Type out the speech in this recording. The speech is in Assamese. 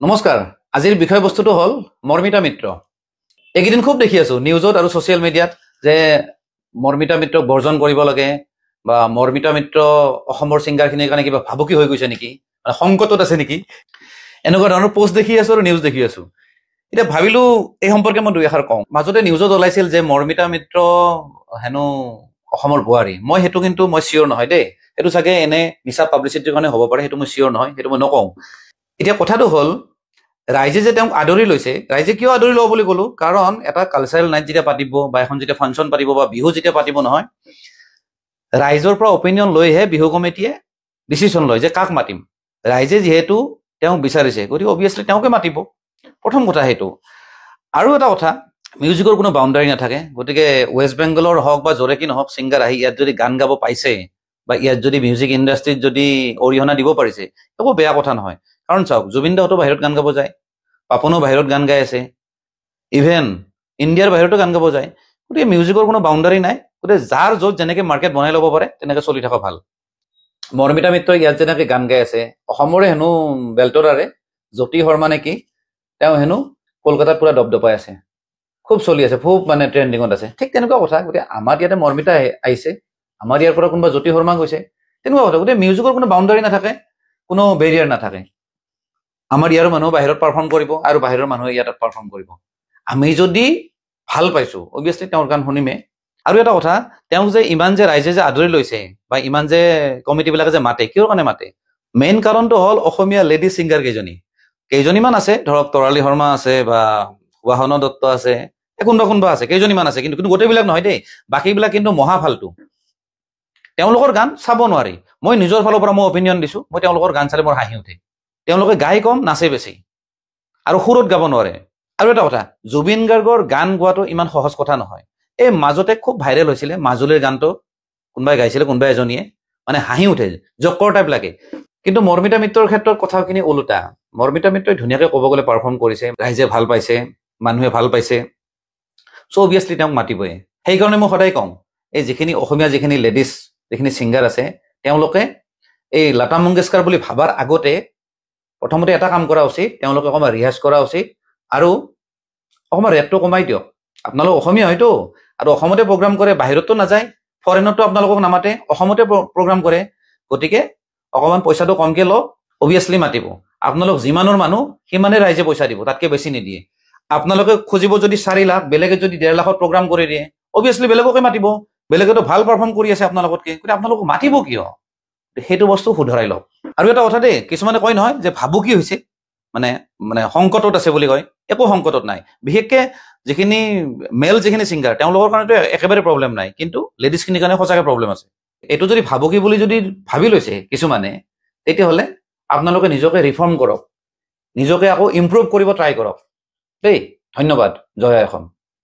নমস্কাৰ আজিৰ বিষয়বস্তুটো হ'ল মৰ্মিতা মিত্ৰ এইকেইদিন খুব দেখি আছো নিউজত আৰু ছ'চিয়েল মিডিয়াত যে মৰ্মিতা মিত্ৰক বৰ্জন কৰিব লাগে বা মৰ্মিতা মিত্ৰ অসমৰ ছিংগাৰখিনিৰ কাৰণে কিবা ভাবুকি হৈ গৈছে নেকি মানে সংকটত আছে নেকি এনেকুৱা ধৰণৰ পোষ্ট দেখি আছো আৰু নিউজ দেখি আছো এতিয়া ভাবিলো এই সম্পৰ্কে মই দুই এষাৰ কওঁ মাজতে নিউজত ওলাইছিল যে মৰ্মিতা মিত্ৰ হেনো অসমৰ বোৱাৰী মই সেইটো কিন্তু মই চিয়ৰ নহয় দেই সেইটো চাগে এনে মিছা পাব্লিচিটিৰ কাৰণে হ'ব পাৰে সেইটো মই চিয়ৰ নহয় সেইটো মই নকওঁ এতিয়া কথাটো হ'ল ৰাইজে যে তেওঁক আদৰি লৈছে ৰাইজে কিয় আদৰি লব বুলি ক'লো কাৰণ এটা কালচাৰেল নাইট যেতিয়া পাতিব বা এখন যেতিয়া ফাংচন পাতিব বা বিহু যেতিয়া পাতিব নহয় ৰাইজৰ পৰা অপিনিয়ন লৈহে বিহু কমিটিয়ে ডিচিশ্যন লয় যে কাক মাতিম ৰাইজে যিহেতু তেওঁক বিচাৰিছে গতিকে অবভিয়াছলি তেওঁকে মাতিব প্ৰথম কথা সেইটো আৰু এটা কথা মিউজিকৰ কোনো বাউণ্ডাৰী নাথাকে গতিকে ৱেষ্ট বেংগলৰ হওক বা য'ৰে কি নহওক ছিংগাৰ আহি ইয়াত যদি গান গাব পাইছে বা ইয়াত যদি মিউজিক ইণ্ডাষ্ট্ৰীত যদি অৰিহণা দিব পাৰিছে একো বেয়া কথা নহয় কাৰণ চাওক জুবিন দাহঁতো বাহিৰত গান গাব যায় পাপনো বাহিৰত গান গাই আছে ইভেন ইণ্ডিয়াৰ বাহিৰতো গান গাব যায় গতিকে মিউজিকৰ কোনো বাউণ্ডাৰী নাই গতিকে যাৰ য'ত যেনেকৈ মাৰ্কেট বনাই ল'ব পাৰে তেনেকৈ চলি থকা ভাল মৰ্মিতা মিত্ৰই ইয়াত যেনেকৈ গান গাই আছে অসমৰে হেনো বেলতৰাৰে জ্যোতি শৰ্মা নে কি তেওঁ হেনো কলকাতাত পুৰা দপদপাই আছে খুব চলি আছে খুব মানে ট্ৰেণ্ডিঙত আছে ঠিক তেনেকুৱা কথা গতিকে আমাৰ ইয়াতে মৰ্মিতা আহিছে আমাৰ ইয়াৰ পৰা কোনোবা জ্যোতি শৰ্মা গৈছে তেনেকুৱা কথা গতিকে মিউজিকৰ কোনো বাউণ্ডাৰী নাথাকে কোনো বেৰিয়াৰ নাথাকে আমাৰ ইয়াৰ মানুহ বাহিৰত পাৰফৰ্ম কৰিব আৰু বাহিৰৰ মানুহে ইয়াত পাৰফৰ্ম কৰিব আমি যদি ভাল পাইছো অবভিয়াছলি তেওঁৰ গান শুনিমে আৰু এটা কথা তেওঁক যে ইমান যে ৰাইজে যে আদৰি লৈছে বা ইমান যে কমিটিবিলাকে যে মাতে কিয় কাৰণে মাতে মেইন কাৰণটো হ'ল অসমীয়া লেডি ছিংগাৰ কেইজনীমান আছে ধৰক তৰালী শৰ্মা আছে বা বাহন দত্ত আছে কোনোবা আছে কেইজনীমান আছে কিন্তু গোটেইবিলাক নহয় দেই বাকীবিলাক কিন্তু মহা ফাল্টু তেওঁলোকৰ গান চাব নোৱাৰি মই নিজৰ ফালৰ পৰা মই অপিনিয়ন দিছো মই তেওঁলোকৰ গান চালে মোৰ হাঁহি উঠে তেওঁলোকে গাই কম নাচে বেছি আৰু সুৰত গাব নোৱাৰে আৰু এটা কথা জুবিন গাৰ্গৰ গান গোৱাটো ইমান সহজ কথা নহয় এই মাজতে খুব ভাইৰেল হৈছিলে মাজুলীৰ গানটো কোনোবাই গাইছিলে কোনোবাই এজনীয়ে মানে হাঁহি উঠে জকৰ টাইপ লাগে কিন্তু মৰ্মিতা মিত্ৰৰ ক্ষেত্ৰত কথাখিনি ওলোটা মৰ্মিতা মিত্ৰই ধুনীয়াকৈ ক'ব গ'লে পাৰফৰ্ম কৰিছে ৰাইজে ভাল পাইছে মানুহে ভাল পাইছে চ' অবভিয়াছলি তেওঁক মাতিবই সেইকাৰণে মই সদায় কওঁ এই যিখিনি অসমীয়া যিখিনি লেডিজ যিখিনি ছিংগাৰ আছে তেওঁলোকে এই লতা মংগেশকাৰ বুলি ভাবাৰ আগতে প্ৰথমতে এটা কাম কৰা উচিত তেওঁলোকে অকণমান ৰিহাৰ্চ কৰা উচিত আৰু অকণমান ৰেটটো কমাই দিয়ক আপোনালোক অসমীয়া হয়তো আৰু অসমতে প্ৰগ্ৰাম কৰে বাহিৰতো নাযায় ফৰেনতো আপোনালোকক নামাতে অসমতে প্ৰগ্ৰাম কৰে গতিকে অকণমান পইচাটো কমকৈ লওক অবভিয়াছলি মাতিব আপোনালোক যিমানৰ মানুহ সিমানে ৰাইজে পইচা দিব তাতকৈ বেছি নিদিয়ে আপোনালোকে খুজিব যদি 4 লাখ বেলেগে যদি 1.5 লাখত প্ৰগ্ৰাম কৰি দিয়ে অবভিয়াছলি বেলেগকে মাতিব বেলেগেতো ভাল পাৰফৰ্ম কৰি আছে আপোনালোকতকৈ গতিকে আপোনালোকক মাতিব কিয় সেইটো বস্তু শুধৰাই লওক আৰু এটা কথা দেই কিছুমানে কয় নহয় যে ভাবুকি হৈছে মানে সংকটত আছে বুলি কয় একো সংকটত নাই বিশেষকৈ যিখিনি মেল যিখিনি ছিংগাৰ তেওঁলোকৰ কাৰণেতো একেবাৰে প্ৰব্লেম নাই কিন্তু লেডিজখিনিৰ কাৰণে সঁচাকৈ প্ৰব্লেম আছে এইটো যদি ভাবুকি বুলি যদি ভাবি লৈছে কিছুমানে তেতিয়াহ'লে আপোনালোকে নিজকে ৰিফৰ্ম কৰক নিজকে আকৌ ইম্প্ৰুভ কৰিব ট্ৰাই কৰক দেই ধন্যবাদ জয় অসম